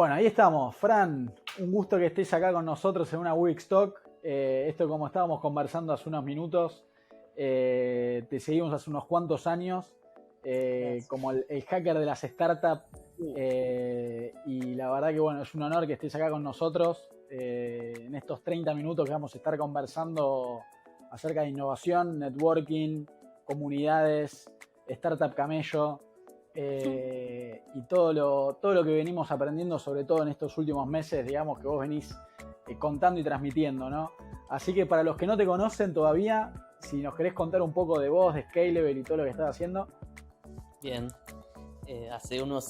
Bueno, ahí estamos. Fran, un gusto que estés acá con nosotros en una Wix Talk. Esto como estábamos conversando hace unos minutos, te seguimos hace unos cuantos años Gracias. como el hacker de las startups. Y la verdad que bueno, es un honor que estés acá con nosotros en estos 30 minutos que vamos a estar conversando acerca de innovación, networking, comunidades, Startup Camello. Y todo lo que venimos aprendiendo, sobre todo en estos últimos meses, digamos, que vos venís contando y transmitiendo, ¿no? Así que para los que no te conocen todavía, si nos querés contar un poco de vos, de Scalable y todo lo que estás haciendo. Bien. Hace unos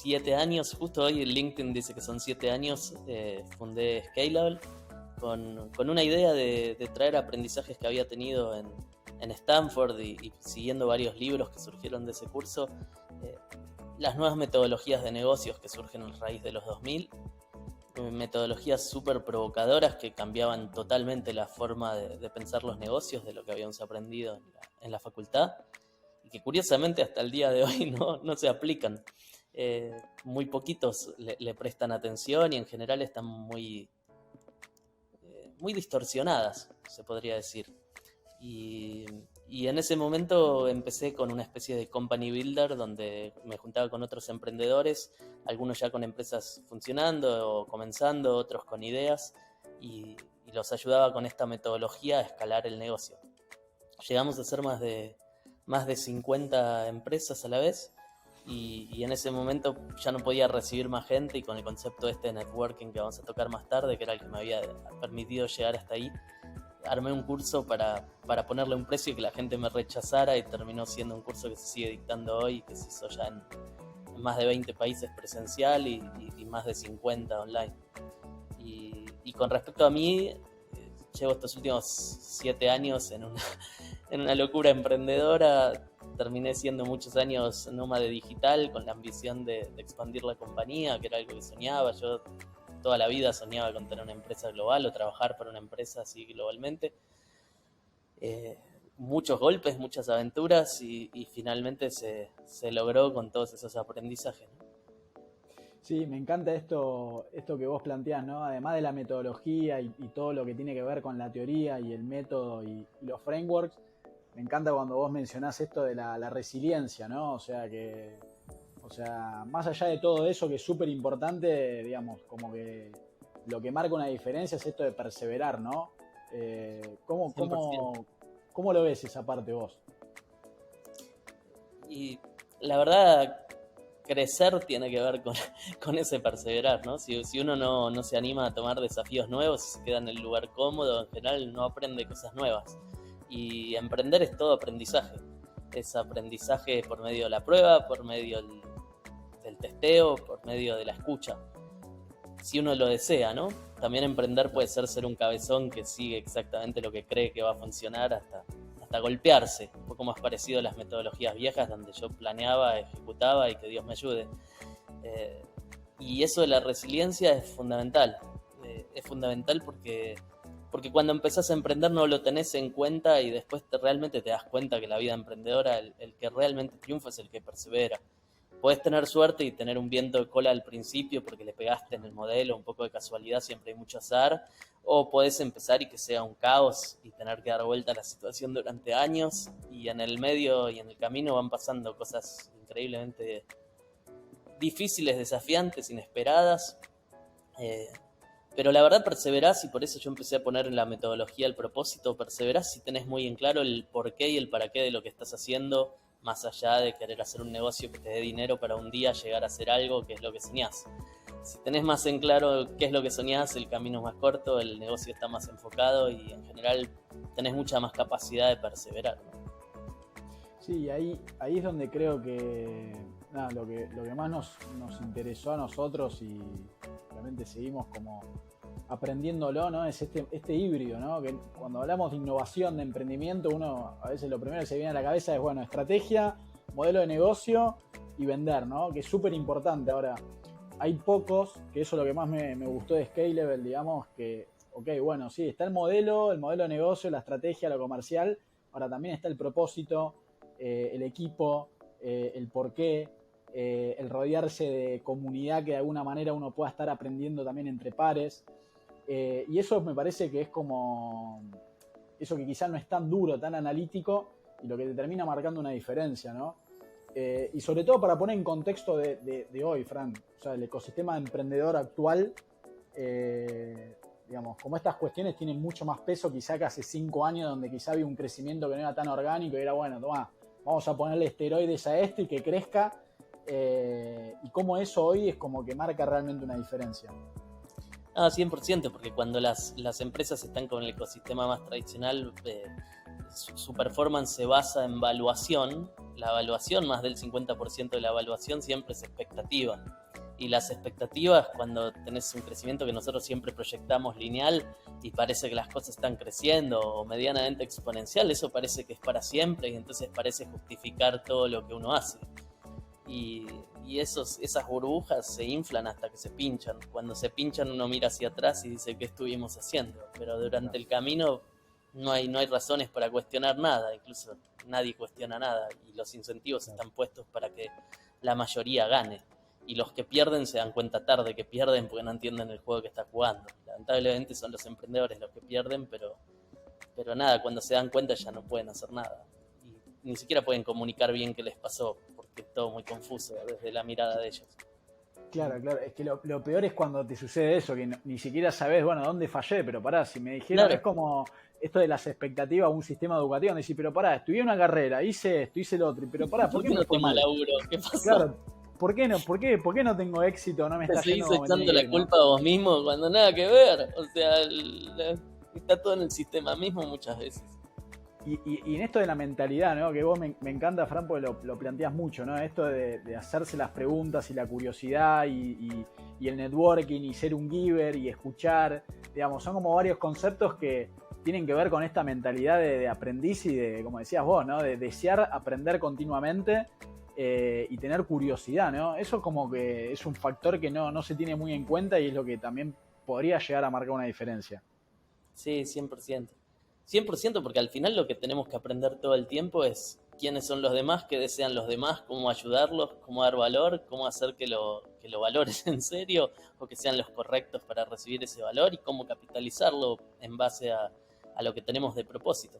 7 años, justo hoy en LinkedIn dice que son 7 años, fundé Scalable con una idea de traer aprendizajes que había tenido en Stanford y siguiendo varios libros que surgieron de ese curso, eh, las nuevas metodologías de negocios que surgen a raíz de los 2000, metodologías súper provocadoras que cambiaban totalmente la forma de pensar los negocios de lo que habíamos aprendido en la facultad y que curiosamente hasta el día de hoy no se aplican. Muy poquitos le prestan atención y en general están muy distorsionadas, se podría decir. Y, y en ese momento empecé con una especie de company builder donde me juntaba con otros emprendedores, algunos ya con empresas funcionando o comenzando, otros con ideas, y los ayudaba con esta metodología a escalar el negocio. Llegamos a ser más de 50 empresas a la vez y en ese momento ya no podía recibir más gente y con el concepto de networking que vamos a tocar más tarde, que era el que me había permitido llegar hasta ahí, armé un curso para ponerle un precio y que la gente me rechazara y terminó siendo un curso que se sigue dictando hoy, que se hizo ya en más de 20 países presencial y más de 50 online. Y con respecto a mí, llevo estos últimos 7 años en una locura emprendedora. Terminé siendo muchos años nómade digital con la ambición de expandir la compañía, que era algo que soñaba. Yo toda la vida soñaba con tener una empresa global o trabajar para una empresa así globalmente. Eh, Muchos golpes, muchas aventuras y finalmente se logró con todos esos aprendizajes, ¿no? Sí, me encanta esto que vos planteás, ¿no? Además de la metodología y todo lo que tiene que ver con la teoría y el método y los frameworks, me encanta cuando vos mencionás esto de la resiliencia, ¿no? O sea, más allá de todo eso que es súper importante, digamos, como que lo que marca una diferencia es esto de perseverar, ¿no? ¿Cómo, 100%. cómo, ¿Cómo lo ves esa parte vos? Y la verdad, crecer tiene que ver con ese perseverar, ¿no? Si uno no se anima a tomar desafíos nuevos, se queda en el lugar cómodo, en general no aprende cosas nuevas. Y emprender es todo aprendizaje. Es aprendizaje por medio de la prueba, por medio del testeo, por medio de la escucha. Si uno lo desea, ¿no? También emprender puede ser un cabezón que sigue exactamente lo que cree que va a funcionar hasta golpearse, un poco más parecido a las metodologías viejas donde yo planeaba, ejecutaba y que Dios me ayude. Eh, y eso de la resiliencia es fundamental. Es fundamental porque cuando empezás a emprender no lo tenés en cuenta y después realmente te das cuenta que la vida emprendedora, el que realmente triunfa es el que persevera. Podés tener suerte y tener un viento de cola al principio porque le pegaste en el modelo, un poco de casualidad, siempre hay mucho azar, o podés empezar y que sea un caos y tener que dar vuelta a la situación durante años y en el medio y en el camino van pasando cosas increíblemente difíciles, desafiantes, inesperadas, eh, pero la verdad perseverás y por eso yo empecé a poner en la metodología el propósito. Perseverás si tenés muy en claro el porqué y el para qué de lo que estás haciendo, más allá de querer hacer un negocio que te dé dinero para un día llegar a hacer algo que es lo que soñás. Si tenés más en claro qué es lo que soñás, el camino es más corto, el negocio está más enfocado y en general tenés mucha más capacidad de perseverar, ¿no? Sí, ahí es donde creo que nada, lo que más nos interesó a nosotros y realmente seguimos como aprendiéndolo, ¿no? Es este híbrido, ¿no? Que cuando hablamos de innovación, de emprendimiento, uno a veces lo primero que se viene a la cabeza es, bueno, estrategia, modelo de negocio y vender, ¿no? Que es súper importante. Ahora, hay pocos, que eso es lo que más me gustó de Scalable, digamos, que, ok, bueno, sí, está el modelo de negocio, la estrategia, lo comercial, ahora también está el propósito, el equipo, el porqué. el rodearse de comunidad que de alguna manera uno pueda estar aprendiendo también entre pares. Y eso me parece que es como eso que quizás no es tan duro, tan analítico, y lo que te termina marcando una diferencia, ¿no? Y sobre todo para poner en contexto de hoy, Fran, o sea, el ecosistema emprendedor actual, digamos, como estas cuestiones tienen mucho más peso quizá que hace 5 años, donde quizá había un crecimiento que no era tan orgánico y era, bueno, tomá, vamos a ponerle esteroides a esto y que crezca, y cómo eso hoy es como que marca realmente una diferencia. Ah, 100%, porque cuando las empresas están con el ecosistema más tradicional, su performance se basa en valuación. La evaluación, más del 50% de la evaluación siempre es expectativa. Y las expectativas, cuando tenés un crecimiento que nosotros siempre proyectamos lineal y parece que las cosas están creciendo o medianamente exponencial, eso parece que es para siempre y entonces parece justificar todo lo que uno hace. Y esas burbujas se inflan hasta que se pinchan. Cuando se pinchan uno mira hacia atrás y dice, ¿qué estuvimos haciendo? Pero durante el camino no hay razones para cuestionar nada, incluso nadie cuestiona nada y los incentivos están puestos para que la mayoría gane. Y los que pierden se dan cuenta tarde que pierden porque no entienden el juego que está jugando. Lamentablemente son los emprendedores los que pierden, pero nada, cuando se dan cuenta ya no pueden hacer nada. Y ni siquiera pueden comunicar bien qué les pasó, porque es todo muy confuso desde la mirada de ellos. Claro, claro, es que lo peor es cuando te sucede eso, que ni siquiera sabes, bueno, dónde fallé, pero pará, si me dijeron, claro. Es como esto de las expectativas, un sistema educativo, donde decís, pero pará, estudié una carrera, hice esto, hice lo otro, pero pará, ¿por qué no tengo laburo? ¿Qué pasó? Claro, ¿por qué no tengo éxito? No me está yendo como echando la culpa a vos mismo cuando nada que ver, o sea, está todo en el sistema mismo muchas veces. Y en esto de la mentalidad, ¿no? Que vos me encanta, Fran, porque lo planteas mucho, ¿no? Esto de hacerse las preguntas y la curiosidad y el networking y ser un giver y escuchar, digamos, son como varios conceptos que tienen que ver con esta mentalidad de aprendiz y de, como decías vos, ¿no? De desear aprender continuamente y tener curiosidad, ¿no? Eso como que es un factor que no se tiene muy en cuenta y es lo que también podría llegar a marcar una diferencia. Sí, 100%. 100% porque al final lo que tenemos que aprender todo el tiempo es quiénes son los demás, qué desean los demás, cómo ayudarlos, cómo dar valor, cómo hacer que lo valores en serio o que sean los correctos para recibir ese valor y cómo capitalizarlo en base a lo que tenemos de propósito.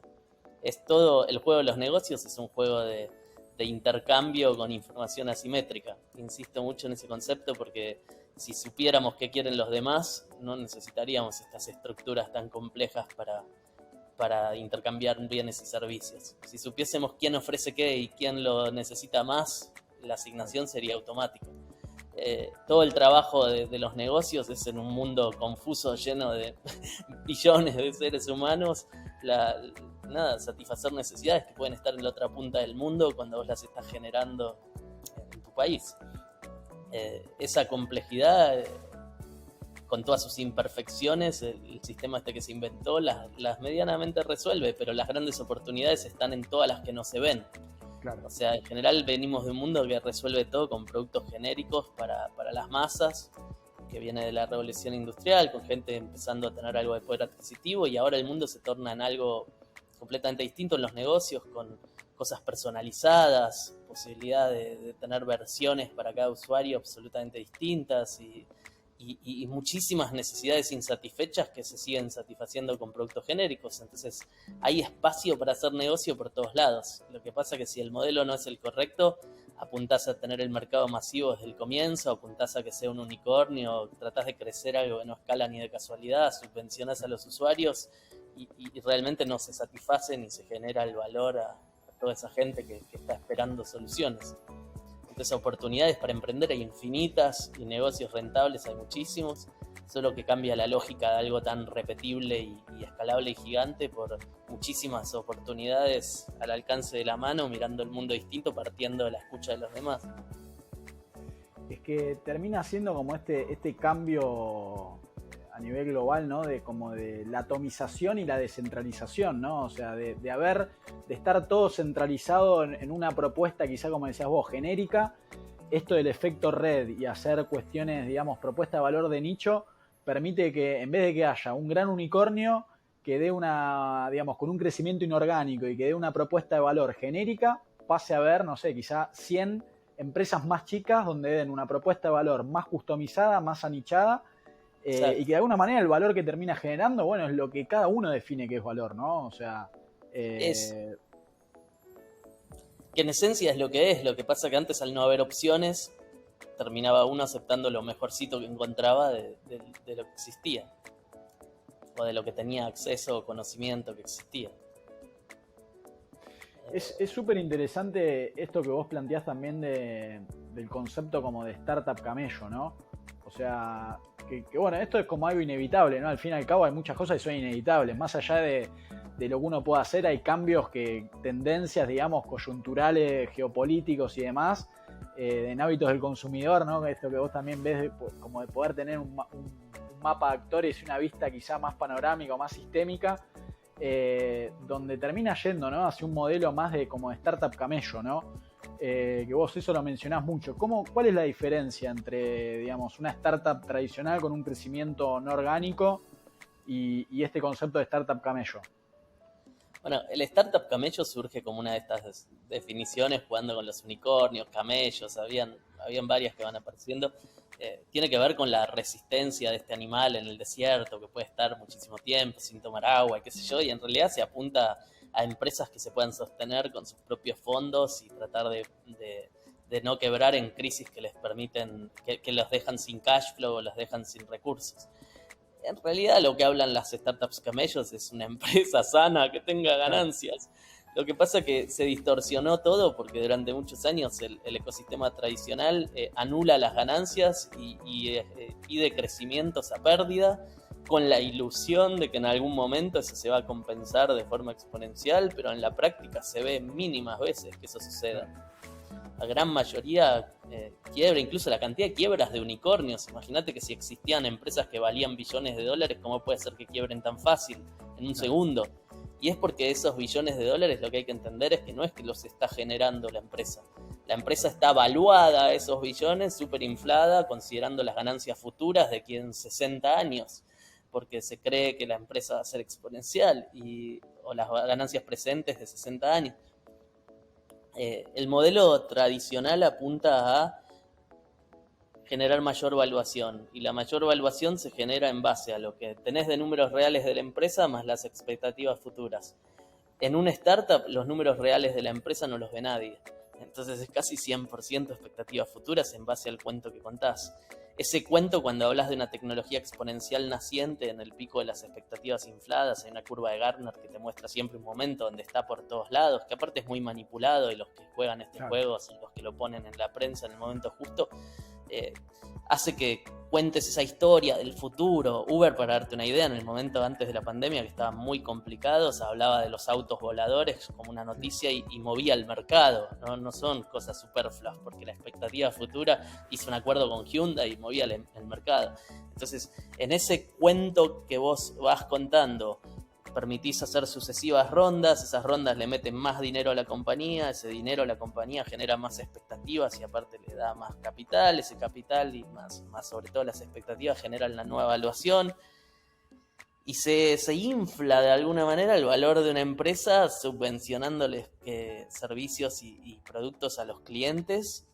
Es todo, el juego de los negocios es un juego de intercambio con información asimétrica. Insisto mucho en ese concepto porque si supiéramos qué quieren los demás, no necesitaríamos estas estructuras tan complejas para intercambiar bienes y servicios. Si supiésemos quién ofrece qué y quién lo necesita más, la asignación sería automática. Todo el trabajo de los negocios es en un mundo confuso, lleno de billones de seres humanos, satisfacer necesidades que pueden estar en la otra punta del mundo cuando vos las estás generando en tu país. Esa complejidad, con todas sus imperfecciones, el sistema este que se inventó las medianamente resuelve, pero las grandes oportunidades están en todas las que no se ven. Claro. O sea, en general venimos de un mundo que resuelve todo con productos genéricos para las masas, que viene de la revolución industrial, con gente empezando a tener algo de poder adquisitivo, y ahora el mundo se torna en algo completamente distinto en los negocios, con cosas personalizadas, posibilidad de tener versiones para cada usuario absolutamente distintas y muchísimas necesidades insatisfechas que se siguen satisfaciendo con productos genéricos. Entonces hay espacio para hacer negocio por todos lados. Lo que pasa es que si el modelo no es el correcto, apuntás a tener el mercado masivo desde el comienzo, apuntás a que sea un unicornio, tratás de crecer algo que no escala ni de casualidad, subvencionás a los usuarios y realmente no se satisface ni se genera el valor a toda esa gente que está esperando soluciones. Entonces oportunidades para emprender hay infinitas y negocios rentables hay muchísimos, solo que cambia la lógica de algo tan repetible y escalable y gigante por muchísimas oportunidades al alcance de la mano, mirando el mundo distinto, partiendo de la escucha de los demás. Es que termina siendo como este cambio a nivel global, ¿no? De la atomización y la descentralización, ¿no? O sea, de estar todo centralizado en una propuesta, quizá como decías vos, genérica. Esto del efecto red y hacer cuestiones, digamos, propuesta de valor de nicho, permite que en vez de que haya un gran unicornio que dé digamos, con un crecimiento inorgánico y que dé una propuesta de valor genérica, pase a haber, no sé, quizá 100 empresas más chicas donde den una propuesta de valor más customizada, más anichada, y que de alguna manera el valor que termina generando, bueno, es lo que cada uno define que es valor, ¿no? O sea... Es que en esencia es lo que es. Lo que pasa que antes, al no haber opciones, terminaba uno aceptando lo mejorcito que encontraba de lo que existía, o de lo que tenía acceso o conocimiento que existía. Es súper interesante esto que vos planteás también del concepto como de startup camello, ¿no? O sea, que bueno, esto es como algo inevitable, ¿no? Al fin y al cabo hay muchas cosas que son inevitables. Más allá de lo que uno pueda hacer, hay cambios, tendencias, digamos, coyunturales, geopolíticos y demás, en hábitos del consumidor, ¿no? Esto que vos también ves como de poder tener un mapa de actores y una vista quizá más panorámica o más sistémica, donde termina yendo, ¿no? Hacia un modelo más como de startup camello, ¿no? Que vos eso lo mencionás mucho. ¿Cuál es la diferencia entre, digamos, una startup tradicional con un crecimiento no orgánico y este concepto de startup camello? Bueno, el startup camello surge como una de estas definiciones, jugando con los unicornios, camellos, habían varias que van apareciendo. Tiene que ver con la resistencia de este animal en el desierto, que puede estar muchísimo tiempo sin tomar agua, y qué sé yo, y en realidad se apunta a empresas que se puedan sostener con sus propios fondos y tratar de no quebrar en crisis que les permiten, que los dejan sin cash flow o los dejan sin recursos. En realidad lo que hablan las startups camellos es una empresa sana que tenga ganancias. Lo que pasa es que se distorsionó todo porque durante muchos años el ecosistema tradicional anula las ganancias y pide crecimientos a pérdida, con la ilusión de que en algún momento eso se va a compensar de forma exponencial, pero en la práctica se ve mínimas veces que eso suceda. La gran mayoría quiebra, incluso la cantidad de quiebras de unicornios. Imagínate que si existían empresas que valían billones de dólares, ¿cómo puede ser que quiebren tan fácil, en un segundo? Y es porque esos billones de dólares, lo que hay que entender es que no es que los está generando la empresa. La empresa está valuada a esos billones, súper inflada, considerando las ganancias futuras de aquí en 60 años, porque se cree que la empresa va a ser exponencial, o las ganancias presentes de 60 años. El modelo tradicional apunta a generar mayor valuación, y la mayor valuación se genera en base a lo que tenés de números reales de la empresa más las expectativas futuras. En una startup los números reales de la empresa no los ve nadie, entonces es casi 100% expectativas futuras en base al cuento que contás. Ese cuento, cuando hablas de una tecnología exponencial naciente en el pico de las expectativas infladas, hay una curva de Gartner que te muestra siempre un momento donde está por todos lados, que aparte es muy manipulado, y los que juegan este juego son los que lo ponen en la prensa en el momento justo, hace que cuentes esa historia del futuro. Uber, para darte una idea, en el momento antes de la pandemia, que estaba muy complicado, se hablaba de los autos voladores como una noticia y movía el mercado. No son cosas superfluas, porque la expectativa futura hizo un acuerdo con Hyundai y movía el mercado. Entonces, en ese cuento que vos vas contando, permitís hacer sucesivas rondas, esas rondas le meten más dinero a la compañía, ese dinero a la compañía genera más expectativas y aparte le da más capital, ese capital y más sobre todo las expectativas generan la nueva evaluación, y se infla de alguna manera el valor de una empresa subvencionándoles servicios y productos a los clientes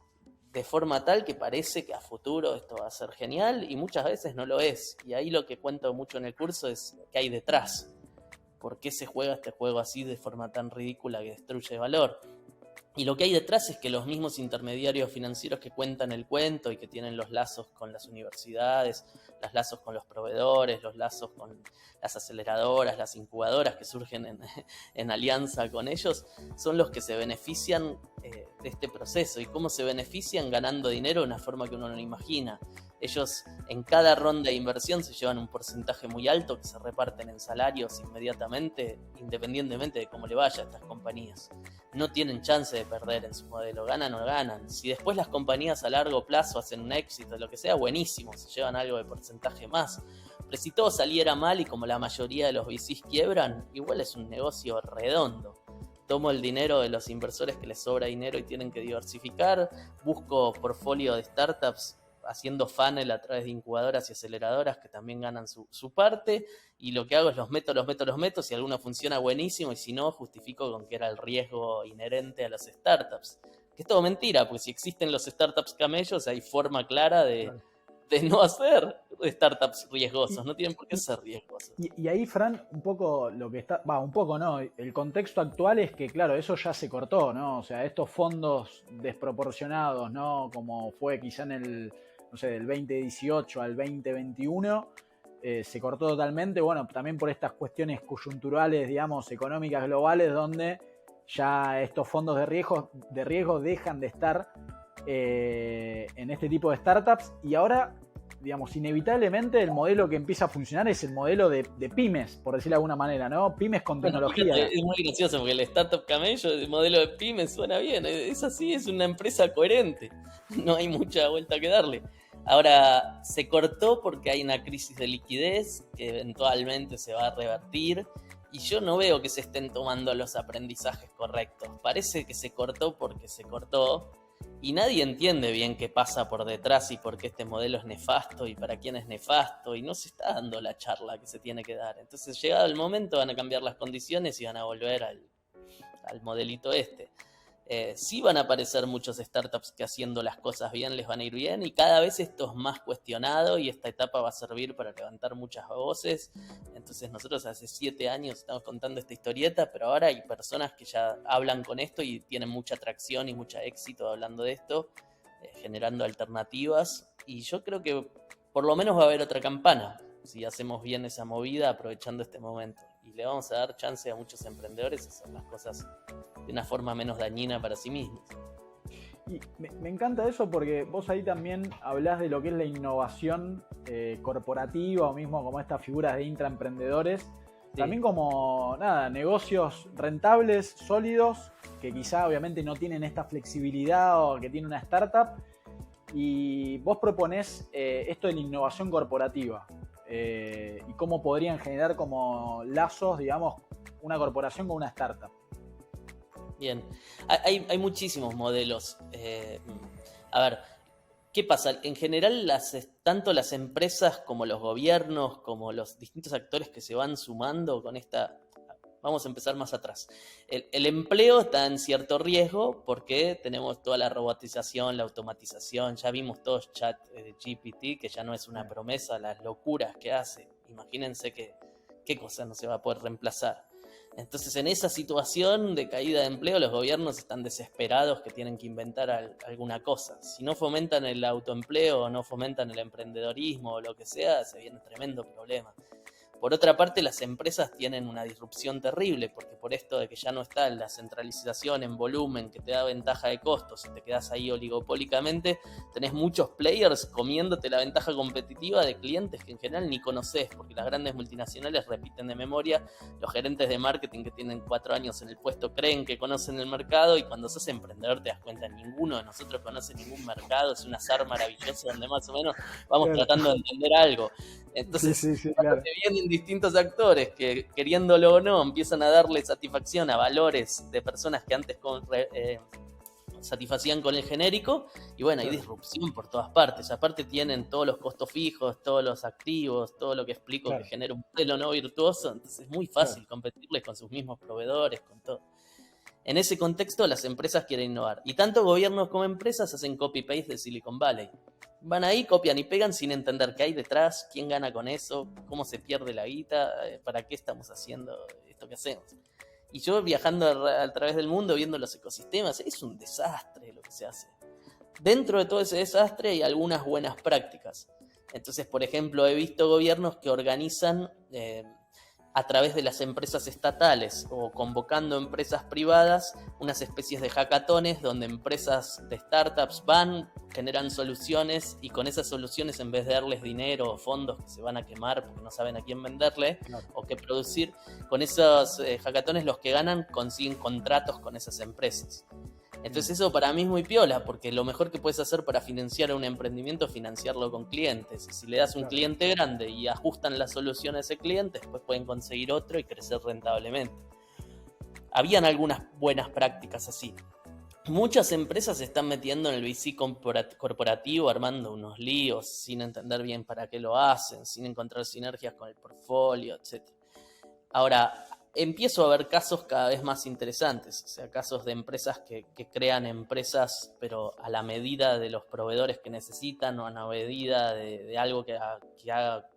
de forma tal que parece que a futuro esto va a ser genial, y muchas veces no lo es. Y ahí lo que cuento mucho en el curso es qué hay detrás. ¿Por qué se juega este juego así de forma tan ridícula que destruye valor? Y lo que hay detrás es que los mismos intermediarios financieros que cuentan el cuento y que tienen los lazos con las universidades, los lazos con los proveedores, los lazos con las aceleradoras, las incubadoras que surgen en alianza con ellos, son los que se benefician de este proceso. ¿Y cómo se benefician? Ganando dinero de una forma que uno no imagina. Ellos en cada ronda de inversión se llevan un porcentaje muy alto que se reparten en salarios inmediatamente, independientemente de cómo le vaya a estas compañías. No tienen chance de perder en su modelo, ganan o no ganan. Si después las compañías a largo plazo hacen un éxito, lo que sea, buenísimo, se llevan algo de porcentaje más. Pero si todo saliera mal y como la mayoría de los VCs quiebran, igual es un negocio redondo. Tomo el dinero de los inversores que les sobra dinero y tienen que diversificar, busco portfolio de startups haciendo funnel a través de incubadoras y aceleradoras que también ganan su parte, y lo que hago es los meto, si alguno funciona buenísimo y si no, justifico con que era el riesgo inherente a las startups. Que es todo mentira, porque si existen los startups camellos, hay forma clara Claro. de no hacer startups riesgosos, Y, no tienen por qué y- ser riesgosos. y ahí, Fran, un poco lo que está, un poco no, el contexto actual es que, claro, eso ya se cortó, ¿no? O sea, estos fondos desproporcionados, ¿no? Como fue quizá en el, no sé, del 2018 al 2021, se cortó totalmente, bueno, también por estas cuestiones coyunturales, digamos, económicas globales, donde ya estos fondos de riesgo dejan de estar en este tipo de startups y ahora, digamos, inevitablemente el modelo que empieza a funcionar es el modelo de pymes, por decirlo de alguna manera, ¿no? Pymes con Bueno, tecnología. fíjate, es muy gracioso porque el startup camello, el modelo de pyme suena bien, es así, es una empresa coherente, no hay mucha vuelta que darle. Ahora, se cortó porque hay una crisis de liquidez que eventualmente se va a revertir y yo no veo que se estén tomando los aprendizajes correctos. Parece que se cortó porque se cortó y nadie entiende bien qué pasa por detrás y por qué este modelo es nefasto y para quién es nefasto y no se está dando la charla que se tiene que dar. Entonces, llegado el momento, van a cambiar las condiciones y van a volver al modelito este. Sí van a aparecer muchos startups que haciendo las cosas bien les van a ir bien y cada vez esto es más cuestionado y esta etapa va a servir para levantar muchas voces. Entonces nosotros hace 7 años estamos contando esta historieta, pero ahora hay personas que ya hablan con esto y tienen mucha atracción y mucho éxito hablando de esto, generando alternativas y yo creo que por lo menos va a haber otra campana si hacemos bien esa movida aprovechando este momento y le vamos a dar chance a muchos emprendedores a hacer las cosas de una forma menos dañina para sí mismos. Y me encanta eso porque vos ahí también hablás de lo que es la innovación corporativa o mismo como estas figuras de intraemprendedores, Sí. también como nada, negocios rentables, sólidos, que quizá obviamente no tienen esta flexibilidad o que tiene una startup, y vos proponés esto de la innovación corporativa y cómo podrían generar como lazos, digamos, una corporación con una startup. Bien, hay muchísimos modelos. A ver, ¿qué pasa? En general, tanto las empresas como los gobiernos, como los distintos actores que se van sumando con esta... Vamos a empezar más atrás. El empleo está en cierto riesgo porque tenemos toda la robotización, la automatización. Ya vimos todos chat GPT, que ya no es una promesa, las locuras que hace. Imagínense qué cosa no se va a poder reemplazar. Entonces, en esa situación de caída de empleo, los gobiernos están desesperados que tienen que inventar alguna cosa. Si no fomentan el autoempleo o no fomentan el emprendedorismo o lo que sea, se viene un tremendo problema. Por otra parte, las empresas tienen una disrupción terrible, porque por esto de que ya no está la centralización en volumen que te da ventaja de costos y te quedas ahí oligopólicamente, tenés muchos players comiéndote la ventaja competitiva de clientes que en general ni conoces, porque las grandes multinacionales repiten de memoria, los gerentes de marketing que tienen 4 años en el puesto creen que conocen el mercado y cuando sos emprendedor te das cuenta, ninguno de nosotros conoce ningún mercado, es un azar maravilloso donde más o menos vamos tratando de entender algo. Entonces, sí, claro. te vienen distintos actores que, queriéndolo o no, empiezan a darle satisfacción a valores de personas que antes satisfacían con el genérico, y bueno, hay disrupción por todas partes. Aparte tienen todos los costos fijos, todos los activos, todo lo que explico que genera un modelo no virtuoso, entonces es muy fácil competirles con sus mismos proveedores, con todo. En ese contexto, las empresas quieren innovar. Y tanto gobiernos como empresas hacen copy-paste de Silicon Valley. Van ahí, copian y pegan sin entender qué hay detrás, quién gana con eso, cómo se pierde la guita, para qué estamos haciendo esto que hacemos. Y yo viajando a través del mundo, viendo los ecosistemas, es un desastre lo que se hace. Dentro de todo ese desastre hay algunas buenas prácticas. Entonces, por ejemplo, he visto gobiernos que organizan a través de las empresas estatales o convocando empresas privadas unas especies de hackatones donde empresas de startups van, generan soluciones y con esas soluciones, en vez de darles dinero o fondos que se van a quemar porque no saben a quién venderle o qué producir, con esos hackatones los que ganan consiguen contratos con esas empresas. Entonces eso para mí es muy piola, porque lo mejor que puedes hacer para financiar un emprendimiento es financiarlo con clientes. Si le das un cliente grande y ajustan la solución a ese cliente, después pueden conseguir otro y crecer rentablemente. Habían algunas buenas prácticas así. Muchas empresas se están metiendo en el VC corporativo, armando unos líos sin entender bien para qué lo hacen, sin encontrar sinergias con el portfolio, etc. Ahora, empiezo a ver casos cada vez más interesantes, o sea, casos de empresas que crean empresas, pero a la medida de los proveedores que necesitan o a la medida de algo que haga,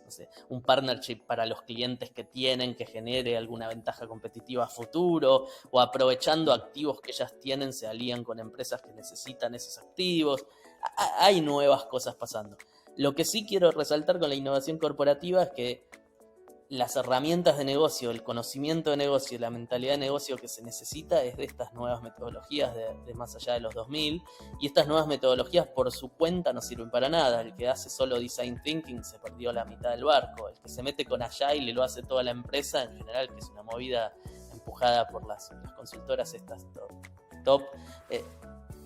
no sé, un partnership para los clientes que tienen, que genere alguna ventaja competitiva a futuro, o aprovechando activos que ellas tienen, se alían con empresas que necesitan esos activos. Hay nuevas cosas pasando. Lo que sí quiero resaltar con la innovación corporativa es que las herramientas de negocio, el conocimiento de negocio y la mentalidad de negocio que se necesita es de estas nuevas metodologías de más allá de los 2000, y estas nuevas metodologías por su cuenta no sirven para nada. El que hace solo design thinking se perdió la mitad del barco. El que se mete con Agile y lo hace toda la empresa, en general, que es una movida empujada por las consultoras estas top,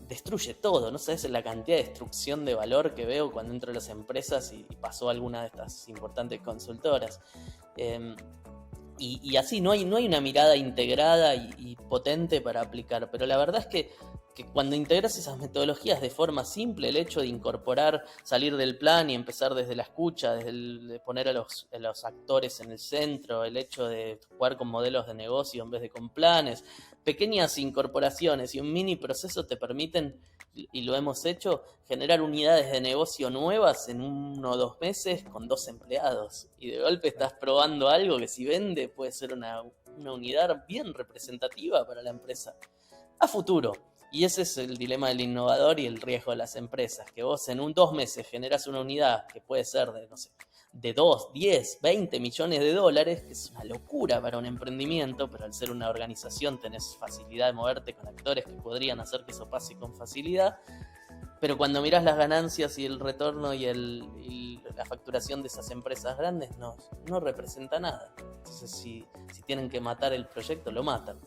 destruye todo. No sabes la cantidad de destrucción de valor que veo cuando entro a las empresas y pasó alguna de estas importantes consultoras. Y así no hay una mirada integrada y potente para aplicar, pero la verdad es que cuando integras esas metodologías de forma simple, el hecho de incorporar, salir del plan y empezar desde la escucha, de poner a los actores en el centro, el hecho de jugar con modelos de negocio en vez de con planes, pequeñas incorporaciones y un mini proceso te permiten, y lo hemos hecho, generar unidades de negocio nuevas en 1 o 2 meses con 2 empleados. Y de golpe estás probando algo que si vende puede ser una unidad bien representativa para la empresa a futuro. Y ese es el dilema del innovador y el riesgo de las empresas, que vos en 2 meses generás una unidad que puede ser de, no sé, de 2, 10, 20 millones de dólares, que es una locura para un emprendimiento, pero al ser una organización tenés facilidad de moverte con actores que podrían hacer que eso pase con facilidad. Pero cuando mirás las ganancias y el retorno y la facturación de esas empresas grandes, no representa nada. Entonces, si tienen que matar el proyecto, lo matan.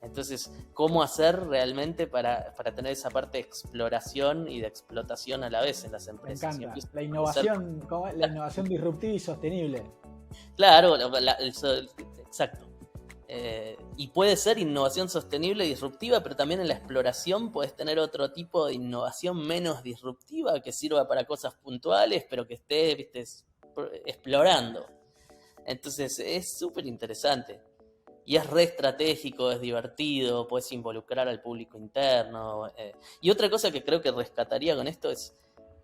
Entonces, ¿cómo hacer realmente para tener esa parte de exploración y de explotación a la vez en las empresas? Me encanta. La innovación disruptiva y sostenible. Claro, exacto. Y puede ser innovación sostenible y disruptiva, pero también en la exploración puedes tener otro tipo de innovación menos disruptiva que sirva para cosas puntuales, pero que esté, viste, explorando. Entonces es súper interesante. Y es re estratégico, es divertido, puedes involucrar al público interno. Y otra cosa que creo que rescataría con esto es,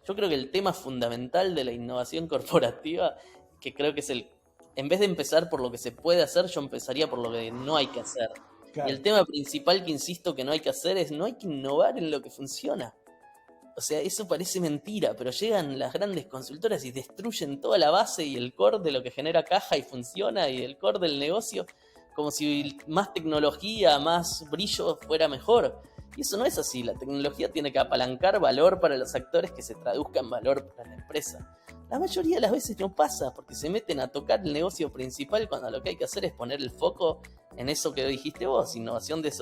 yo creo que el tema fundamental de la innovación corporativa, que creo que es en vez de empezar por lo que se puede hacer, yo empezaría por lo que no hay que hacer. Claro. Y el tema principal que insisto que no hay que hacer es, no hay que innovar en lo que funciona. O sea, eso parece mentira, pero llegan las grandes consultoras y destruyen toda la base y el core de lo que genera caja y funciona, y el core del negocio, como si más tecnología, más brillo fuera mejor. Y eso no es así. La tecnología tiene que apalancar valor para los actores que se traduzca en valor para la empresa. La mayoría de las veces no pasa, porque se meten a tocar el negocio principal cuando lo que hay que hacer es poner el foco en eso que dijiste vos, innovación de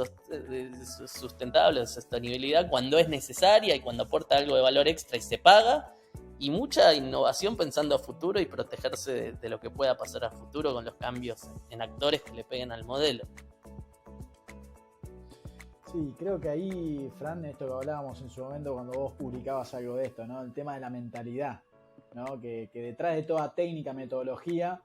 sustentable, de sostenibilidad, cuando es necesaria y cuando aporta algo de valor extra y se paga. Y mucha innovación pensando a futuro y protegerse de lo que pueda pasar a futuro con los cambios en actores que le peguen al modelo. Sí, creo que ahí, Fran, esto que hablábamos en su momento cuando vos publicabas algo de esto, ¿no? El tema de la mentalidad, ¿no? Que detrás de toda técnica, metodología,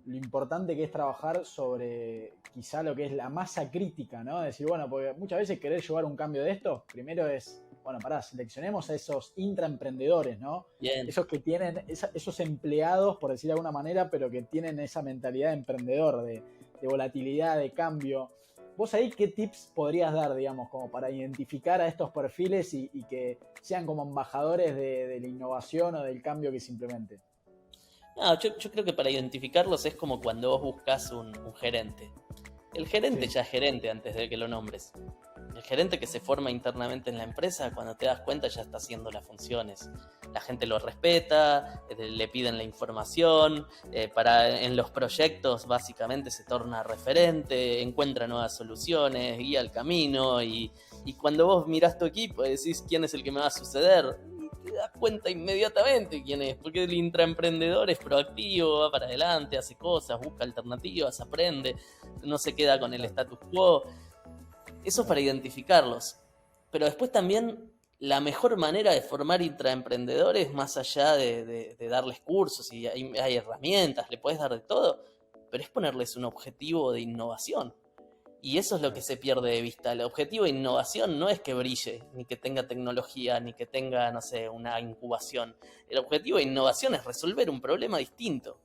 lo importante que es trabajar sobre quizá lo que es la masa crítica, ¿no? Decir, bueno, porque muchas veces querer llevar un cambio de esto, primero es, bueno, seleccionemos a esos intraemprendedores, ¿no? Bien. Esos que tienen, esos empleados, por decir de alguna manera, pero que tienen esa mentalidad de emprendedor, de volatilidad, de cambio. ¿Vos ahí qué tips podrías dar, digamos, como para identificar a estos perfiles y que sean como embajadores de la innovación o del cambio que se implemente? No, yo creo que para identificarlos es como cuando vos buscas un gerente. El gerente ya es gerente antes de que lo nombres. El gerente que se forma internamente en la empresa, cuando te das cuenta ya está haciendo las funciones. La gente lo respeta, le piden la información, en los proyectos básicamente se torna referente, encuentra nuevas soluciones, guía el camino y cuando vos mirás tu equipo y decís quién es el que me va a suceder, te das cuenta inmediatamente quién es, porque el intraemprendedor es proactivo, va para adelante, hace cosas, busca alternativas, aprende, no se queda con el status quo. Eso es para identificarlos. Pero después también la mejor manera de formar intraemprendedores, más allá de darles cursos y hay herramientas, le puedes dar de todo, pero es ponerles un objetivo de innovación. Y eso es lo que se pierde de vista. El objetivo de innovación no es que brille, ni que tenga tecnología, ni que tenga, no sé, una incubación. El objetivo de innovación es resolver un problema distinto.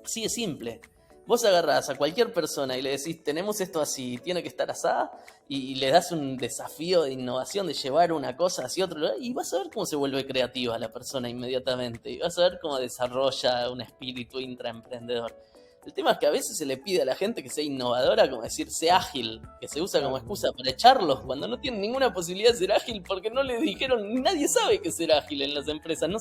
Así de simple. Vos agarrás a cualquier persona y le decís, tenemos esto así, tiene que estar así, y le das un desafío de innovación, de llevar una cosa hacia otro lugar, y vas a ver cómo se vuelve creativa la persona inmediatamente, y vas a ver cómo desarrolla un espíritu intraemprendedor. El tema es que a veces se le pide a la gente que sea innovadora, como decir, sea ágil, que se usa como excusa para echarlos cuando no tienen ninguna posibilidad de ser ágil porque no le dijeron, nadie sabe que es ser ágil en las empresas. No,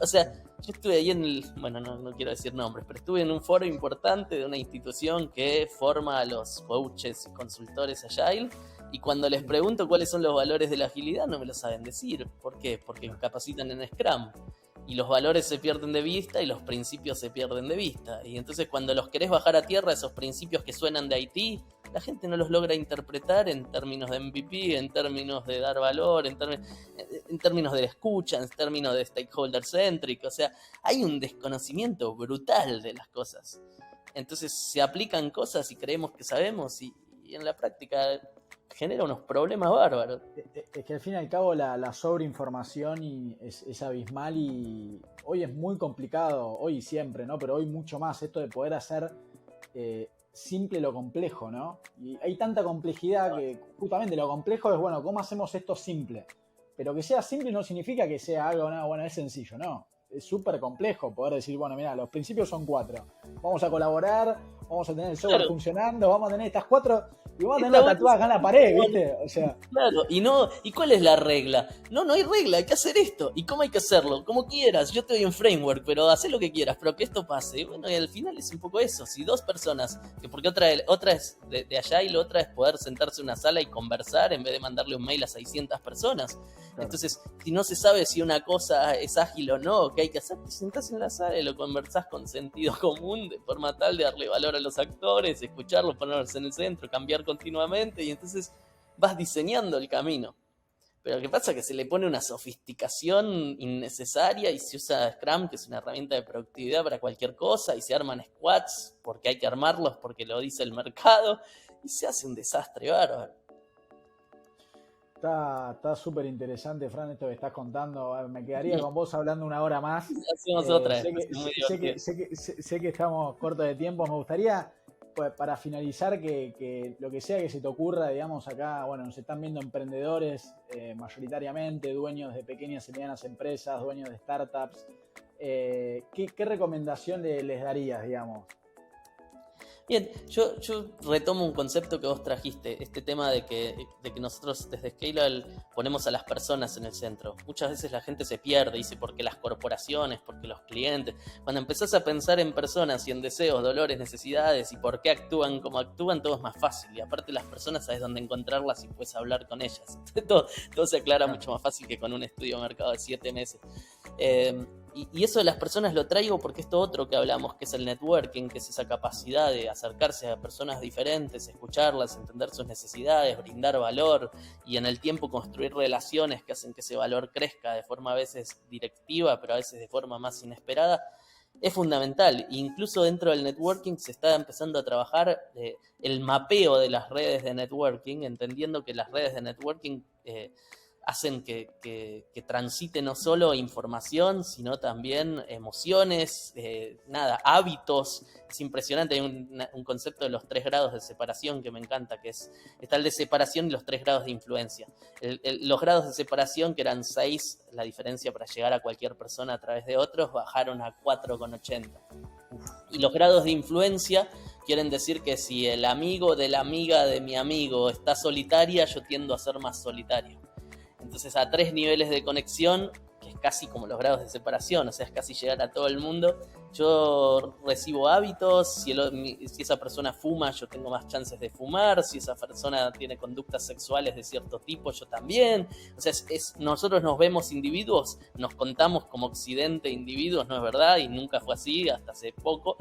o sea, yo estuve ahí bueno, no quiero decir nombres, pero estuve en un foro importante de una institución que forma a los coaches y consultores Agile, y cuando les pregunto cuáles son los valores de la agilidad, no me lo saben decir. ¿Por qué? Porque capacitan en Scrum. Y los valores se pierden de vista y los principios se pierden de vista. Y entonces cuando los querés bajar a tierra, esos principios que suenan de IT, la gente no los logra interpretar en términos de MVP, en términos de dar valor, en términos de escucha, en términos de stakeholder centric. O sea, hay un desconocimiento brutal de las cosas. Entonces se aplican cosas y creemos que sabemos y en la práctica genera unos problemas bárbaros. Es que al fin y al cabo la sobreinformación es abismal y hoy es muy complicado, hoy y siempre, ¿no? Pero hoy mucho más esto de poder hacer simple lo complejo, ¿no? Y hay tanta complejidad que justamente lo complejo es, bueno, ¿cómo hacemos esto simple? Pero que sea simple no significa que sea algo, no, bueno, es sencillo, ¿no? Es súper complejo poder decir, bueno, mira, los principios son 4. Vamos a colaborar, vamos a tener el software funcionando, vamos a tener estas 4 y vamos a tener tatuadas acá en la pared, ¿viste? O sea. Claro, ¿y cuál es la regla? No hay regla, hay que hacer esto. ¿Y cómo hay que hacerlo? Como quieras, yo te doy un framework, pero haz lo que quieras, pero que esto pase. Y bueno, y al final es un poco eso. Si 2 personas, que porque otra es de allá y la otra es poder sentarse en una sala y conversar en vez de mandarle un mail a 600 personas. Claro. Entonces, si no se sabe si una cosa es ágil o no, ¿qué hay que hacer? Te sentás en la sala y lo conversás con sentido común, de forma tal de darle valor a los actores, escucharlos, ponerlos en el centro, cambiar continuamente, y entonces vas diseñando el camino. Pero lo que pasa es que se le pone una sofisticación innecesaria y se usa Scrum, que es una herramienta de productividad para cualquier cosa, y se arman squads porque hay que armarlos porque lo dice el mercado, y se hace un desastre bárbaro. Está súper interesante, Fran, esto que estás contando. Me quedaría con vos hablando una hora más. Hacemos otra. Sé que estamos cortos de tiempo. Me gustaría, pues, para finalizar, que lo que sea que se te ocurra, digamos, acá, bueno, nos están viendo emprendedores mayoritariamente, dueños de pequeñas y medianas empresas, dueños de startups. ¿Qué recomendación les darías, digamos? Bien, yo retomo un concepto que vos trajiste, este tema de que nosotros desde Scalable ponemos a las personas en el centro. Muchas veces la gente se pierde, dice, porque las corporaciones, porque los clientes. Cuando empezás a pensar en personas y en deseos, dolores, necesidades y por qué actúan como actúan, todo es más fácil. Y aparte las personas sabes dónde encontrarlas y puedes hablar con ellas. Todo se aclara mucho más fácil que con un estudio de mercado de 7 meses. Y eso de las personas lo traigo porque esto otro que hablamos, que es el networking, que es esa capacidad de acercarse a personas diferentes, escucharlas, entender sus necesidades, brindar valor y en el tiempo construir relaciones que hacen que ese valor crezca de forma a veces directiva, pero a veces de forma más inesperada, es fundamental. Incluso dentro del networking se está empezando a trabajar el mapeo de las redes de networking, entendiendo que las redes de networking hacen que transite no solo información, sino también emociones, hábitos. Es impresionante, hay un concepto de los 3 grados de separación que me encanta, que está el de separación y los 3 grados de influencia. Los grados de separación, que eran 6, la diferencia para llegar a cualquier persona a través de otros, bajaron a 4,80. Y los grados de influencia quieren decir que si el amigo de la amiga de mi amigo está solitaria, yo tiendo a ser más solitario. Entonces a 3 niveles de conexión, que es casi como los grados de separación, o sea, es casi llegar a todo el mundo. Yo recibo hábitos, si esa persona fuma, yo tengo más chances de fumar, si esa persona tiene conductas sexuales de cierto tipo, yo también. O sea, nosotros nos vemos individuos, nos contamos como occidente individuos, no es verdad, y nunca fue así hasta hace poco,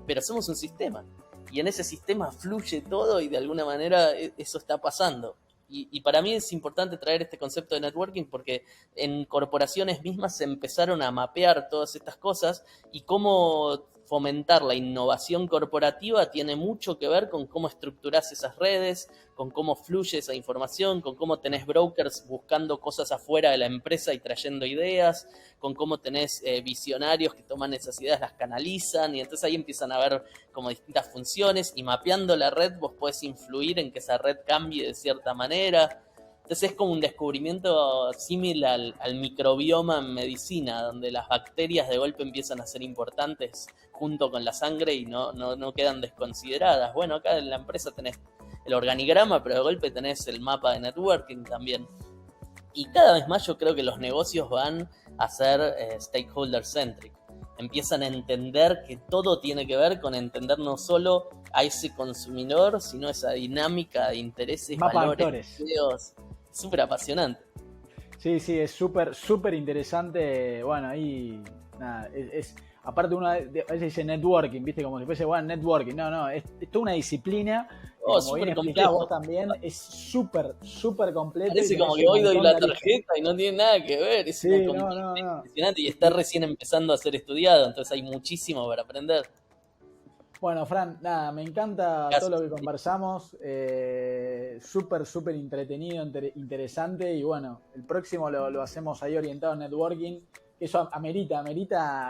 pero somos un sistema, y en ese sistema fluye todo y de alguna manera eso está pasando. Y para mí es importante traer este concepto de networking porque en corporaciones mismas se empezaron a mapear todas estas cosas y cómo fomentar la innovación corporativa tiene mucho que ver con cómo estructurás esas redes, con cómo fluye esa información, con cómo tenés brokers buscando cosas afuera de la empresa y trayendo ideas, con cómo tenés visionarios que toman esas ideas, las canalizan, y entonces ahí empiezan a ver como distintas funciones, y mapeando la red vos podés influir en que esa red cambie de cierta manera. Entonces es como un descubrimiento similar al microbioma en medicina, donde las bacterias de golpe empiezan a ser importantes junto con la sangre y no quedan desconsideradas. Bueno, acá en la empresa tenés el organigrama, pero de golpe tenés el mapa de networking también. Y cada vez más yo creo que los negocios van a ser stakeholder-centric. Empiezan a entender que todo tiene que ver con entender no solo a ese consumidor, sino esa dinámica de intereses, mapa valores, deseos. Súper apasionante. Sí, es súper interesante. Bueno, ahí nada, aparte uno a veces dice networking, viste, como si fuese networking. No, es toda una disciplina. Como bien explicado vos también, es súper completo. Parece como que hoy doy la tarjeta y no tiene nada que ver. Es impresionante y está recién empezando a ser estudiado, entonces hay muchísimo para aprender. Bueno, Fran, nada, me encanta todo lo que conversamos, súper entretenido, interesante, y bueno, el próximo lo hacemos ahí orientado en networking. Eso amerita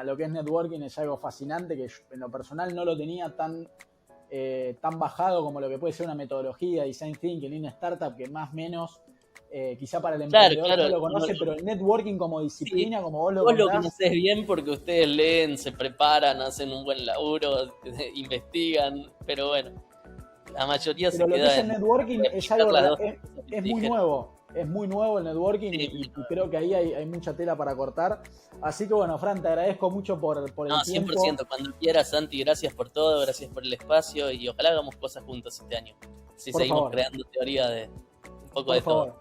lo que es networking, es algo fascinante que yo, en lo personal no lo tenía tan bajado como lo que puede ser una metodología, design thinking, lean startup, que más o menos quizá para el emprendedor no lo conoce, pero el networking como disciplina, como vos lo contás. Vos lo conocés bien porque ustedes leen, se preparan, hacen un buen laburo, investigan, pero bueno, la mayoría pero se queda lo que es el networking es algo es muy nuevo el networking, y creo que ahí hay mucha tela para cortar. Así que bueno, Fran, te agradezco mucho por el tiempo. 100%, cuando quieras, Santi, gracias por todo, gracias por el espacio, y ojalá hagamos cosas juntos este año. Si seguimos creando teoría de un poco de todo.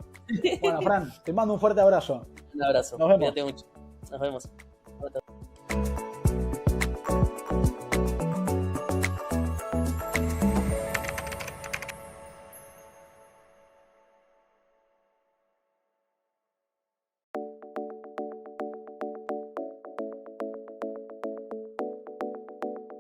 Bueno, Fran, te mando un fuerte abrazo. Un abrazo. Nos vemos. Cuídate mucho. Nos vemos.